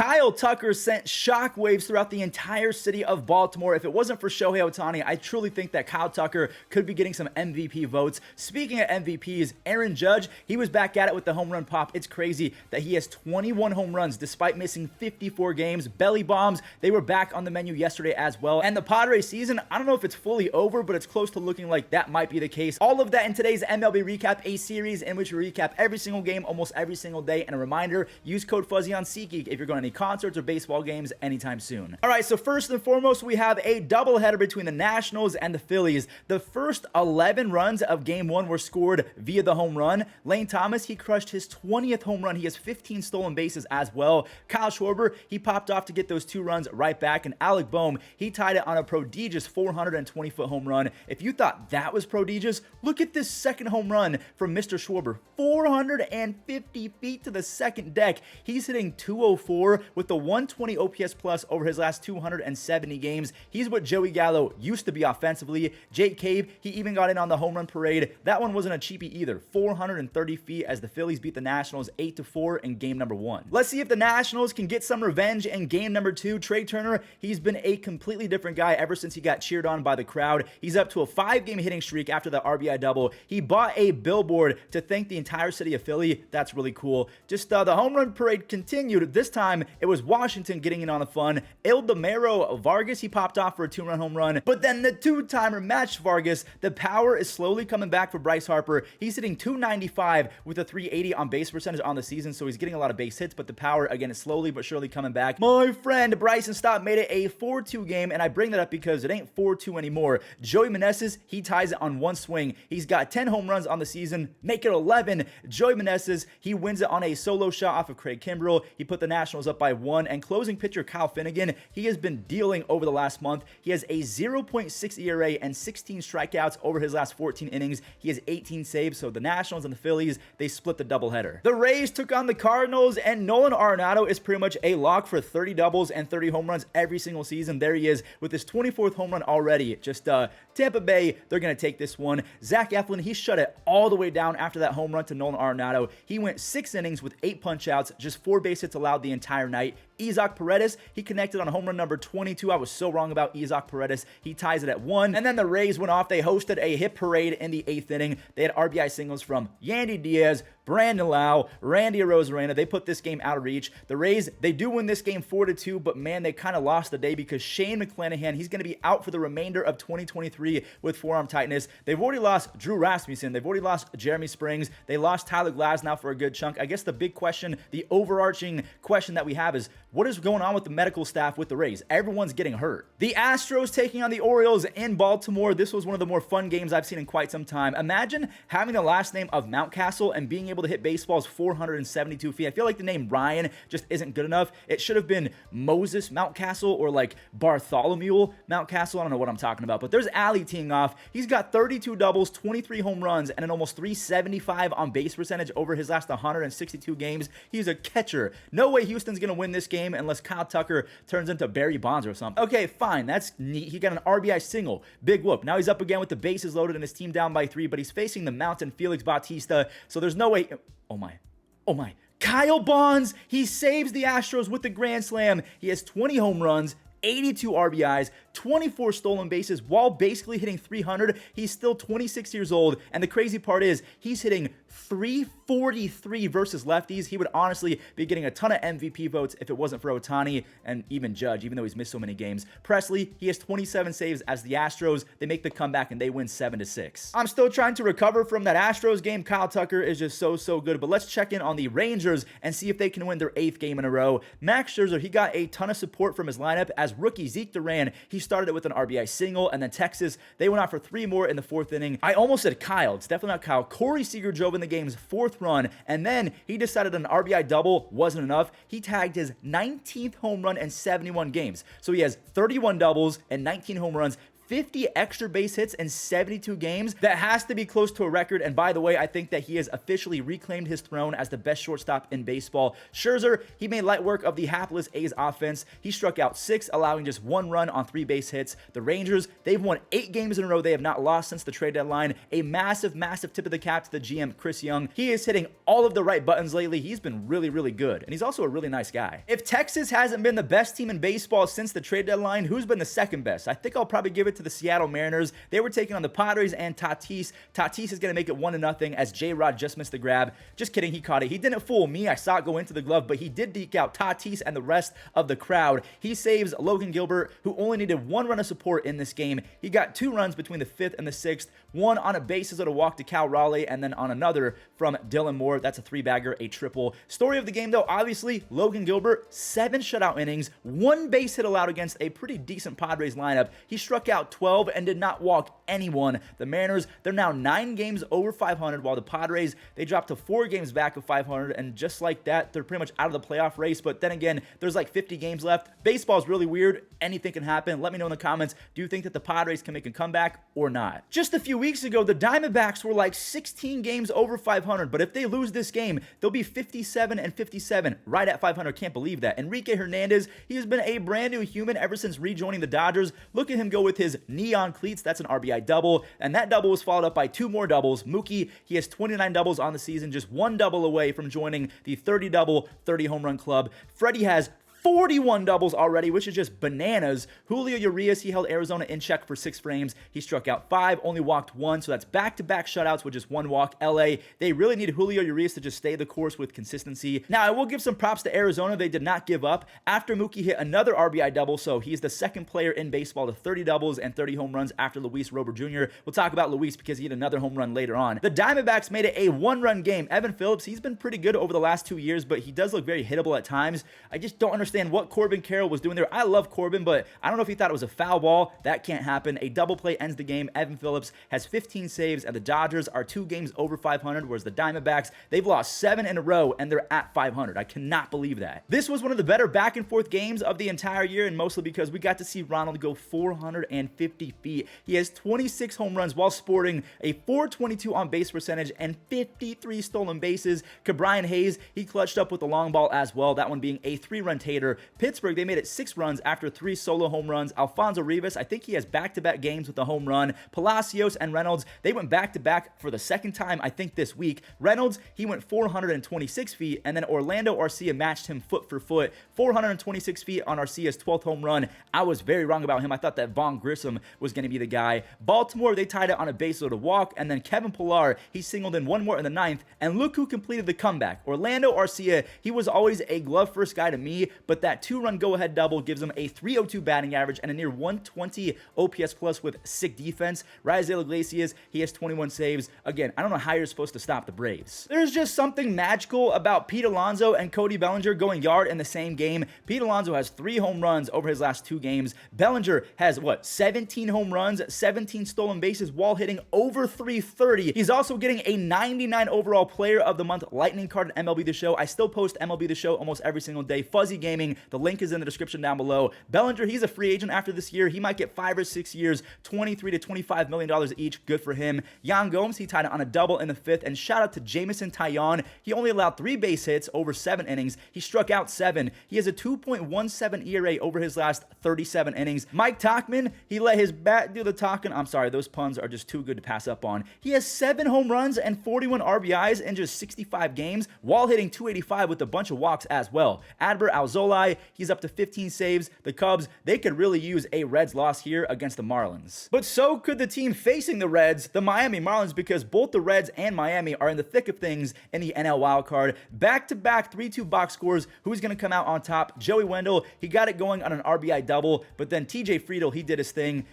Kyle Tucker sent shockwaves throughout the entire city of Baltimore. If it wasn't for Shohei Ohtani, I truly think that Kyle Tucker could be getting some MVP votes. Speaking of MVPs, Aaron Judge, he was back at it with the home run pop. It's crazy that he has 21 home runs despite missing 54 games. Belly bombs, they were back on the menu yesterday as well. And the Padres season, I don't know if it's fully over, but it's close to looking like that might be the case. All of that in today's MLB Recap, a series in which we recap every single game almost every single day. And a reminder, use code Fuzzy on SeatGeek if you're going to any concerts or baseball games anytime soon. All right, so first and foremost, we have a doubleheader between the Nationals and the Phillies. The first 11 runs of Game 1 were scored via the home run. Lane Thomas, he crushed his 20th home run. He has 15 stolen bases as well. Kyle Schwarber, he popped off to get those 2 runs right back. And Alec Boehm, he tied it on a prodigious 420-foot home run. If you thought that was prodigious, look at this second home run from Mr. Schwarber. 450 feet to the second deck. He's hitting 204 with the 120 OPS plus over his last 270 games. He's what Joey Gallo used to be offensively. Jake Cave, he even got in on the home run parade. That one wasn't a cheapie either. 430 feet as the Phillies beat the Nationals 8-4 in game number 1. Let's see if the Nationals can get some revenge in game number 2. Trey Turner, he's been a completely different guy ever since he got cheered on by the crowd. He's up to a 5-game hitting streak after the RBI double. He bought a billboard to thank the entire city of Philly. That's really cool. Just the home run parade continued. This time, it was Washington getting in on the fun. Ildemaro Vargas, he popped off for a 2-run home run, but then the 2-timer matched Vargas. The power is slowly coming back for Bryce Harper. He's hitting 295 with a 380 on base percentage on the season, so he's getting a lot of base hits, but the power, again, is slowly but surely coming back. My friend Bryson Stott made it a 4-2 game, and I bring that up because it ain't 4-2 anymore. Joey Meneses, he ties it on one swing. He's got 10 home runs on the season, make it 11. Joey Meneses, he wins it on a solo shot off of Craig Kimbrell. He put the Nationals up by 1, and closing pitcher Kyle Finnegan, he has been dealing over the last month. He has a 0.6 ERA and 16 strikeouts over his last 14 innings. He has 18 saves, so the Nationals and the Phillies, they split the doubleheader. The Rays took on the Cardinals, and Nolan Arenado is pretty much a lock for 30 doubles and 30 home runs every single season. There he is with his 24th home run already. Just Tampa Bay, they're going to take this one. Zach Eflin, he shut it all the way down after that home run to Nolan Arenado. He went 6 innings with 8 punch-outs, just 4 base hits allowed the entire night. Isaac Paredes, he connected on home run number 22. I was so wrong about Isaac Paredes. He ties it at 1. And then the Rays went off. They hosted a hit parade in the 8th inning. They had RBI singles from Yandy Diaz, Brandon Lau, Randy Arozarena. They put this game out of reach. The Rays, they do win this game 4-2, but man, they kind of lost the day because Shane McClanahan, he's going to be out for the remainder of 2023 with forearm tightness. They've already lost Drew Rasmussen. They've already lost Jeremy Springs. They lost Tyler Glasnow for a good chunk. I guess the big question, the overarching question that we have is, what is going on with the medical staff with the Rays? Everyone's getting hurt. The Astros taking on the Orioles in Baltimore. This was one of the more fun games I've seen in quite some time. Imagine having the last name of Mountcastle and being able to hit baseballs 472 feet. I feel like the name Ryan just isn't good enough. It should have been Moses Mountcastle or like Bartholomew Mountcastle. I don't know what I'm talking about, but there's Ali teeing off. He's got 32 doubles, 23 home runs, and an almost 375 on base percentage over his last 162 games. He's a catcher. No way Houston's going to win this game unless Kyle Tucker turns into Barry Bonds or something. Okay, fine. That's neat. He got an RBI single. Big whoop. Now he's up again with the bases loaded and his team down by 3, but he's facing the Mountain Felix Bautista, so there's no way. Oh my. Kyle Bonds, he saves the Astros with the grand slam. He has 20 home runs, 82 RBIs, 24 stolen bases while basically hitting 300. He's still 26 years old, and the crazy part is he's hitting 343 versus lefties. He would honestly be getting a ton of MVP votes if it wasn't for Ohtani and even Judge, even though he's missed so many games. Presley, he has 27 saves as the Astros. They make the comeback and they win 7-6. I'm still trying to recover from that Astros game. Kyle Tucker is just so good, but let's check in on the Rangers and see if they can win their 8th game in a row. Max Scherzer, he got a ton of support from his lineup as rookie Zeke Duran, he started it with an RBI single, and then Texas, they went out for 3 more in the 4th inning. I almost said Kyle. It's definitely not Kyle. Corey Seager drove in the game's 4th run, and then he decided an RBI double wasn't enough. He tagged his 19th home run in 71 games. So he has 31 doubles and 19 home runs, 50 extra base hits in 72 games. That has to be close to a record. And by the way, I think that he has officially reclaimed his throne as the best shortstop in baseball. Scherzer, he made light work of the hapless A's offense. He struck out 6, allowing just 1 run on 3 base hits. The Rangers, they've won 8 games in a row. They have not lost since the trade deadline. A massive, massive tip of the cap to the GM, Chris Young. He is hitting all of the right buttons lately. He's been really, really good. And he's also a really nice guy. If Texas hasn't been the best team in baseball since the trade deadline, who's been the second best? I think I'll probably give it to the Seattle Mariners. They were taking on the Padres and Tatis. Tatis is going to make it 1-0 as J-Rod just missed the grab. Just kidding, he caught it. He didn't fool me. I saw it go into the glove, but he did deke out Tatis and the rest of the crowd. He saves Logan Gilbert, who only needed 1 run of support in this game. He got 2 runs between the 5th and the 6th, 1 on a bases of a walk to Cal Raleigh, and then on another from Dylan Moore. That's a 3-bagger, a triple. Story of the game, though, obviously, Logan Gilbert, 7 shutout innings, 1 base hit allowed against a pretty decent Padres lineup. He struck out 12 and did not walk anyone. The Mariners, they're now 9 games over 500, while the Padres, they dropped to 4 games back of 500, and just like that, they're pretty much out of the playoff race. But then again, there's like 50 games left. Baseball's really weird. Anything can happen. Let me know in the comments, do you think that the Padres can make a comeback or not? Just a few weeks ago, the Diamondbacks were like 16 games over 500, but if they lose this game, they'll be 57 and 57, right at 500. Can't believe that. Enrique Hernandez, he has been a brand new human ever since rejoining the Dodgers. Look at him go with his neon cleats. That's an RBI double, and that double was followed up by 2 more doubles. Mookie, he has 29 doubles on the season, just 1 double away from joining the 30-double, 30-home-run club. Freddie has 41 doubles already, which is just bananas. Julio Urias, he held Arizona in check for 6 frames. He struck out 5, only walked 1, so that's back-to-back shutouts with just 1 walk. LA, they really need Julio Urias to just stay the course with consistency. Now, I will give some props to Arizona. They did not give up after Mookie hit another RBI double, so he's the second player in baseball to 30 doubles and 30 home runs after Luis Robert Jr. We'll talk about Luis because he hit another home run later on. The Diamondbacks made it a 1-run game. Evan Phillips, he's been pretty good over the last 2 years, but he does look very hittable at times. I just don't understand what Corbin Carroll was doing there. I love Corbin, but I don't know if he thought it was a foul ball. That can't happen. A double play ends the game. Evan Phillips has 15 saves, and the Dodgers are 2 games over 500, whereas the Diamondbacks, they've lost 7 in a row, and they're at 500. I cannot believe that. This was one of the better back-and-forth games of the entire year, and mostly because we got to see Ronald go 450 feet. He has 26 home runs while sporting a 422 on-base percentage and 53 stolen bases. Ke'Bryan Hayes, he clutched up with the long ball as well, that one being a 3-run tater. Pittsburgh, they made it 6 runs after 3 solo home runs. Alfonso Rivas, I think he has back-to-back games with a home run. Palacios and Reynolds, they went back-to-back for the second time, I think, this week. Reynolds, he went 426 feet, and then Orlando Arcia matched him foot for foot. 426 feet on Arcia's 12th home run. I was very wrong about him. I thought that Vaughn Grissom was going to be the guy. Baltimore, they tied it on a base loaded walk, and then Kevin Pillar, he singled in 1 more in the 9th, and look who completed the comeback. Orlando Arcia, he was always a glove-first guy to me, but that 2-run go-ahead double gives him a 302 batting average and a near 120 OPS plus with sick defense. Raisel Iglesias, he has 21 saves. Again, I don't know how you're supposed to stop the Braves. There's just something magical about Pete Alonso and Cody Bellinger going yard in the same game. Pete Alonso has 3 home runs over his last 2 games. Bellinger has, 17 home runs, 17 stolen bases while hitting over 330. He's also getting a 99 overall player of the month lightning card in MLB The Show. I still post MLB The Show almost every single day. Fuzzy Gaming, the link is in the description down below. Bellinger, he's a free agent after this year. He might get 5 or 6 years, $23 to $25 million each. Good for him. Yan Gomes, he tied it on a double in the 5th. And shout out to Jamison Taillon. He only allowed 3 base hits over 7 innings. He struck out 7. He has a 2.17 ERA over his last 37 innings. Mike Tauchman, he let his bat do the talking. I'm sorry, those puns are just too good to pass up on. He has 7 home runs and 41 RBIs in just 65 games while hitting 285 with a bunch of walks as well. Adbert Alzolay, he's up to 15 saves. The Cubs, they could really use a Reds loss here against the Marlins. But so could the team facing the Reds, the Miami Marlins, because both the Reds and Miami are in the thick of things in the NL wildcard. Back-to-back 3-2 box scores. Who's going to come out on top? Joey Wendell, he got it going on an RBI double, but then TJ Friedl, he did his thing.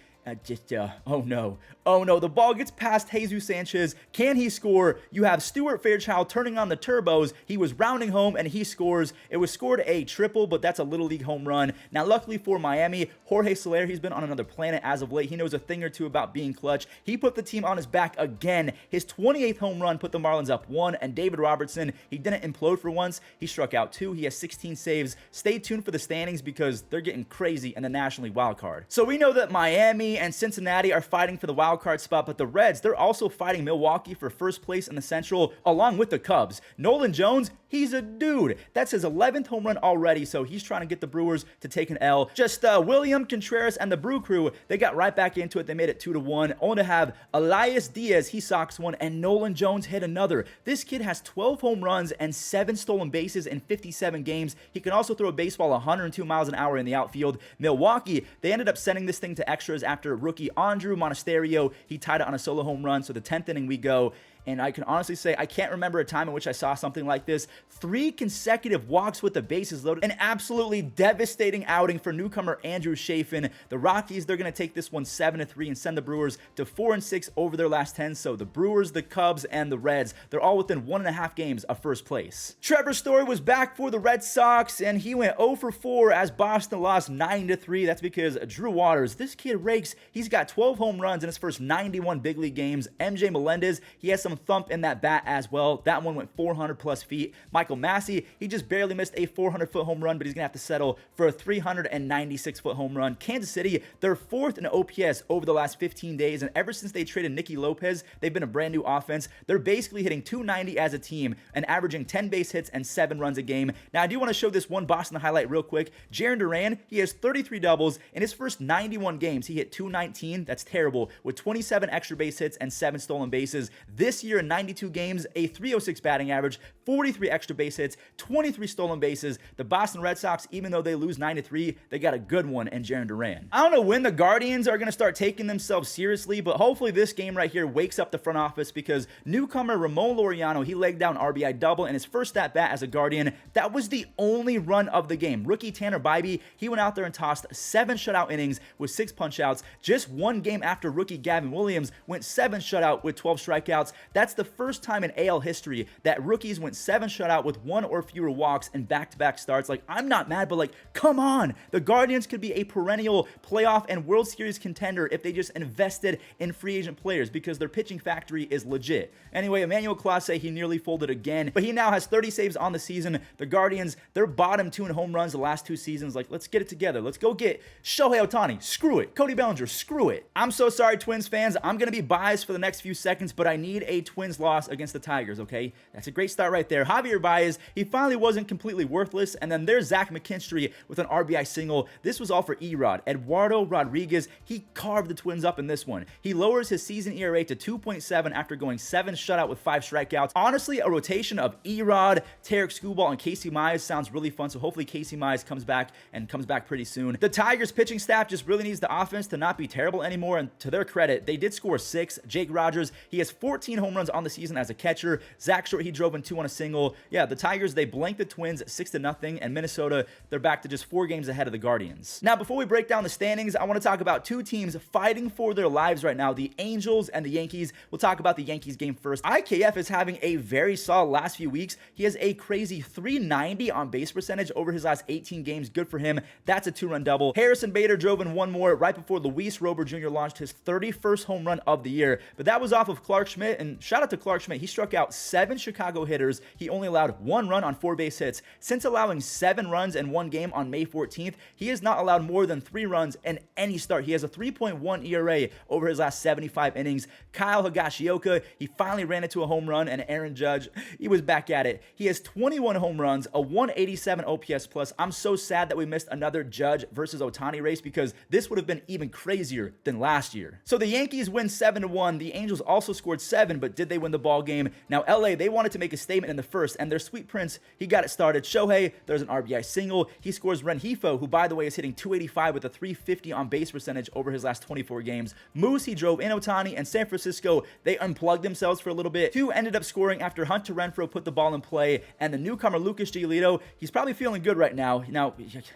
Oh no, the ball gets past Jesus Sanchez. Can he score? You have Stuart Fairchild turning on the turbos. He was rounding home and he scores. It was scored a triple, but that's a little league home run. Now, luckily for Miami, Jorge Soler, he's been on another planet as of late. He knows a thing or two about being clutch. He put the team on his back again. His 28th home run put the Marlins up 1, and David Robertson, he didn't implode for once. He struck out 2. He has 16 saves. Stay tuned for the standings because they're getting crazy in the National League wildcard. So we know that Miami and Cincinnati are fighting for the wild card spot, but the Reds, they're also fighting Milwaukee for first place in the Central, along with the Cubs. Nolan Jones, he's a dude. That's his 11th home run already, so he's trying to get the Brewers to take an L. Just William Contreras and the Brew Crew, they got right back into it. They made it 2-1, only to have Elias Diaz, he socks one, and Nolan Jones hit another. This kid has 12 home runs and 7 stolen bases in 57 games. He can also throw a baseball 102 miles an hour in the outfield. Milwaukee, they ended up sending this thing to extras after rookie Andrew Monasterio, he tied it on a solo home run, so the 10th inning we go. And I can honestly say, I can't remember a time in which I saw something like this. 3 consecutive walks with the bases loaded. An absolutely devastating outing for newcomer Andrew Chafin. The Rockies, they're going to take this one 7-3 and send the Brewers to 4-6 over their last 10. So the Brewers, the Cubs, and the Reds, they're all within 1.5 games of first place. Trevor Story was back for the Red Sox, and he went 0-4 as Boston lost 9-3. That's because Drew Waters, this kid rakes. He's got 12 home runs in his first 91 big league games. MJ Melendez, he has some thump in that bat as well. That one went 400 plus feet. Michael Massey, he just barely missed a 400-foot home run, but he's gonna have to settle for a 396-foot home run. Kansas City, they're 4th in OPS over the last 15 days, and ever since they traded Nicky Lopez, they've been a brand new offense. They're basically hitting 290 as a team and averaging 10 base hits and 7 runs a game. Now, I do want to show this one Boston highlight real quick. Jarren Duran, he has 33 doubles. In his first 91 games, he hit 219. That's terrible, with 27 extra base hits and 7 stolen bases. This year in 92 games, a 306 batting average, 43 extra base hits, 23 stolen bases. The Boston Red Sox, even though they lose 9-3, they got a good one in Jarren Duran. I don't know when the Guardians are going to start taking themselves seriously, but hopefully this game right here wakes up the front office, because newcomer Ramon Laureano, he legged down RBI double in his first at-bat as a Guardian. That was the only run of the game. Rookie Tanner Bybee, he went out there and tossed 7 shutout innings with 6 punch-outs, just one game after rookie Gavin Williams went 7 shutout with 12 strikeouts. That's the first time in AL history that rookies went 7 shutout with 1 or fewer walks in back-to-back starts. Like, I'm not mad, but like, come on. The Guardians could be a perennial playoff and World Series contender if they just invested in free agent players, because their pitching factory is legit. Anyway, Emmanuel Clase, he nearly folded again, but he now has 30 saves on the season. The Guardians, they're bottom 2 in home runs the last 2 seasons. Like, let's get it together. Let's go get Shohei Ohtani. Screw it. Cody Bellinger. Screw it. I'm so sorry, Twins fans. I'm going to be biased for the next few seconds, but I need a Twins loss against the Tigers, okay? That's a great start right there. Javier Baez, he finally wasn't completely worthless, and then there's Zach McKinstry with an RBI single. This was all for Erod. Eduardo Rodriguez, he carved the Twins up in this one. He lowers his season ERA to 2.7 after going 7 shutout with 5 strikeouts. Honestly, a rotation of Erod, Tarek Skubal, and Casey Mize sounds really fun, so hopefully Casey Mize comes back pretty soon. The Tigers pitching staff just really needs the offense to not be terrible anymore, and to their credit, they did score 6. Jake Rogers, he has 14 home runs on the season as a catcher. Zach Short, he drove in 2 on a single. Yeah, the Tigers, they blanked the Twins 6-0, and Minnesota, they're back to just 4 games ahead of the Guardians. Now, before we break down the standings, I want to talk about 2 teams fighting for their lives right now, the Angels and the Yankees. We'll talk about the Yankees game first. IKF is having a very solid last few weeks. He has a crazy 390 on base percentage over his last 18 games. Good for him. That's a 2-run double. Harrison Bader drove in 1 more right before Luis Robert Jr. launched his 31st home run of the year, but that was off of Clark Schmidt, and shout out to Clark Schmidt. He struck out 7 Chicago hitters. He only allowed 1 run on 4 base hits. Since allowing 7 runs in 1 game on May 14th, he has not allowed more than 3 runs in any start. He has a 3.1 ERA over his last 75 innings. Kyle Higashioka, he finally ran into a home run, and Aaron Judge, he was back at it. He has 21 home runs, a 187 OPS plus. I'm so sad that we missed another Judge versus Ohtani race, because this would have been even crazier than last year. So the Yankees win 7-1. The Angels also scored 7, but did they win the ball game? Now, LA, they wanted to make a statement in the first, and their sweet prince, he got it started. Shohei, there's an RBI single. He scores Rengifo, who, by the way, is hitting 285 with a 350 on base percentage over his last 24 games. Moose, he drove in Ohtani, and San Francisco, they unplugged themselves for a little bit. 2 ended up scoring after Hunter Renfroe put the ball in play, and the newcomer Lucas Giolito, he's probably feeling good right now. Now,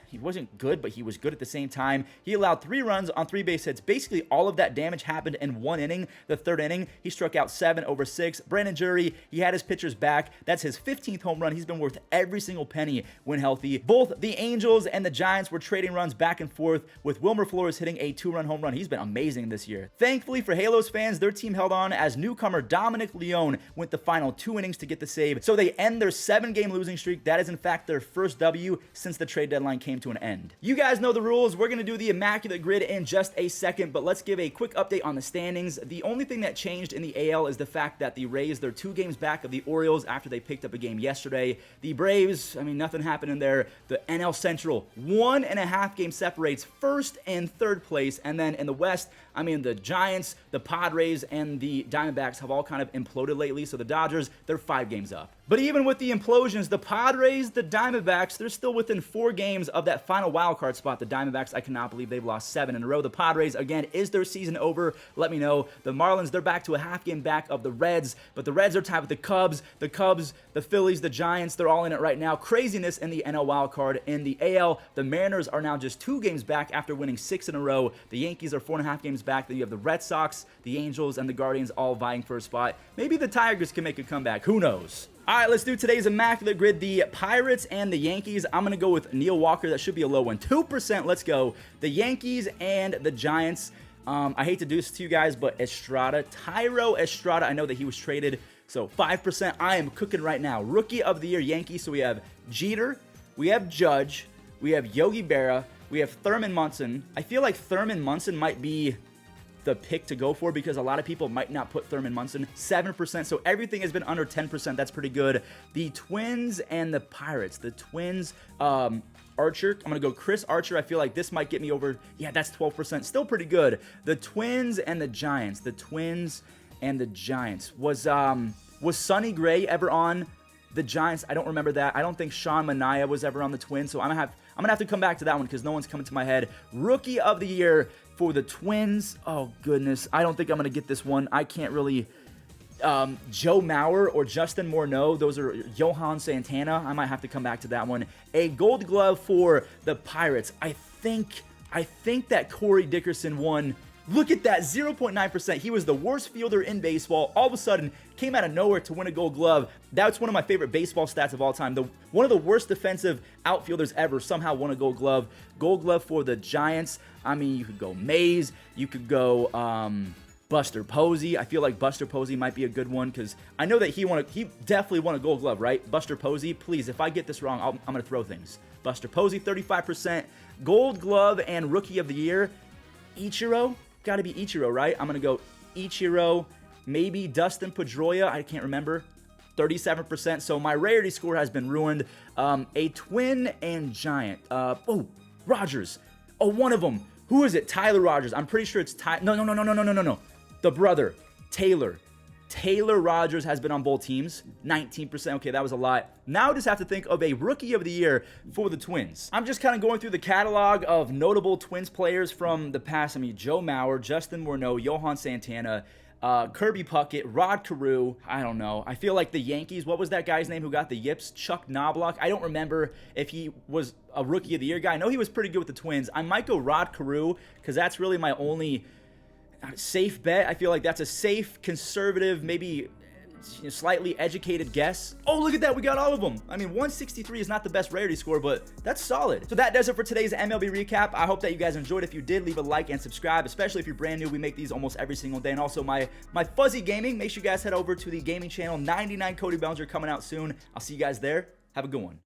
he wasn't good, but he was good at the same time. He allowed 3 runs on 3 base hits. Basically, all of that damage happened in 1 inning. The 3rd inning, he struck out 7 7/6. Brandon Drury, he had his pitchers back. That's his 15th home run. He's been worth every single penny when healthy. Both the Angels and the Giants were trading runs back and forth, with Wilmer Flores hitting a 2-run home run. He's been amazing this year. Thankfully for Halos fans, their team held on as newcomer Dominic Leone went the final 2 innings to get the save. So they end their 7-game losing streak. That is in fact their first W since the trade deadline came to an end. You guys know the rules. We're going to do the Immaculate Grid in just a second, but let's give a quick update on the standings. The only thing that changed in the AL is the fact that the Rays, they're 2 games back of the Orioles after they picked up a game yesterday. The Braves, I mean, nothing happened in there. The NL Central, 1.5 game separates first and third place. And then in the West, I mean, the Giants, the Padres, and the Diamondbacks have all kind of imploded lately. So the Dodgers, they're 5 games up. But even with the implosions, the Padres, the Diamondbacks, they're still within 4 games of that final wildcard spot. The Diamondbacks, I cannot believe they've lost 7 in a row. The Padres, again, is their season over? Let me know. The Marlins, they're back to a half game back of the Reds, but the Reds are tied with the Cubs, the Phillies, the Giants. They're all in it right now. Craziness in the NL wildcard. In the AL, the Mariners are now just 2 games back after winning 6 in a row. The Yankees are 4.5 games back. Then you have the Red Sox, the Angels, and the Guardians all vying for a spot. Maybe the Tigers can make a comeback. Who knows? All right, let's do today's Immaculate Grid. The Pirates and the Yankees. I'm going to go with Neil Walker. That should be a low one. 2%. Let's go. The Yankees and the Giants. I hate to do this to you guys, but Estrada, Tyro Estrada, I know that he was traded. So 5%. I am cooking right now. Rookie of the Year Yankees. So we have Jeter. We have Judge. We have Yogi Berra. We have Thurman Munson. I feel like Thurman Munson might be the pick to go for because a lot of people might not put Thurman Munson. 7%, so everything has been under 10%. That's pretty good. The Twins and the Pirates. The Twins, Archer. I'm going to go Chris Archer. I feel like this might get me over. Yeah, that's 12%. Still pretty good. The Twins and the Giants. The Twins and the Giants. Was Sonny Gray ever on the Giants? I don't remember that. I don't think Sean Manaea was ever on the Twins, so I'm gonna have to come back to that one because no one's coming to my head. Rookie of the Year for the Twins. Oh goodness, I don't think I'm gonna get this one. I can't really. Joe Mauer or Justin Morneau. Those are Johan Santana. I might have to come back to that one. A Gold Glove for the Pirates. I think that Corey Dickerson won. Look at that, 0.9%. He was the worst fielder in baseball. All of a sudden, came out of nowhere to win a Gold Glove. That's one of my favorite baseball stats of all time. One of the worst defensive outfielders ever somehow won a Gold Glove. Gold Glove for the Giants. I mean, you could go Mays. You could go Buster Posey. I feel like Buster Posey might be a good one because I know that he definitely won a Gold Glove, right? Buster Posey, please, if I get this wrong, I'm going to throw things. Buster Posey, 35%. Gold Glove and Rookie of the Year. Ichiro. Got to be Ichiro, right? I'm going to go Ichiro, maybe Dustin Pedroia. I can't remember. 37%. So my rarity score has been ruined. A Twin and Giant. Rogers. Oh, one of them. Who is it? Tyler Rogers. I'm pretty sure it's No. The brother. Taylor Rogers has been on both teams. 19%. Okay, that was a lot. Now I just have to think of a Rookie of the Year for the Twins. I'm just kind of going through the catalog of notable Twins players from the past. I mean, Joe Mauer, Justin Morneau, Johan Santana, Kirby Puckett, Rod Carew. I don't know. I feel like the Yankees, what was that guy's name who got the yips? Chuck Knobloch. I don't remember if he was a Rookie of the Year guy. I know he was pretty good with the Twins. I might go Rod Carew because that's really my only safe bet. I feel like that's a safe, conservative, maybe slightly educated guess. Oh, look at that. We got all of them. I mean, 163 is not the best rarity score, but that's solid. So that does it for today's MLB recap. I hope that you guys enjoyed. If you did, leave a like and subscribe, especially if you're brand new. We make these almost every single day. And also my Fuzzy Gaming. Make sure you guys head over to the gaming channel. 99 Cody Bellinger coming out soon. I'll see you guys there. Have a good one.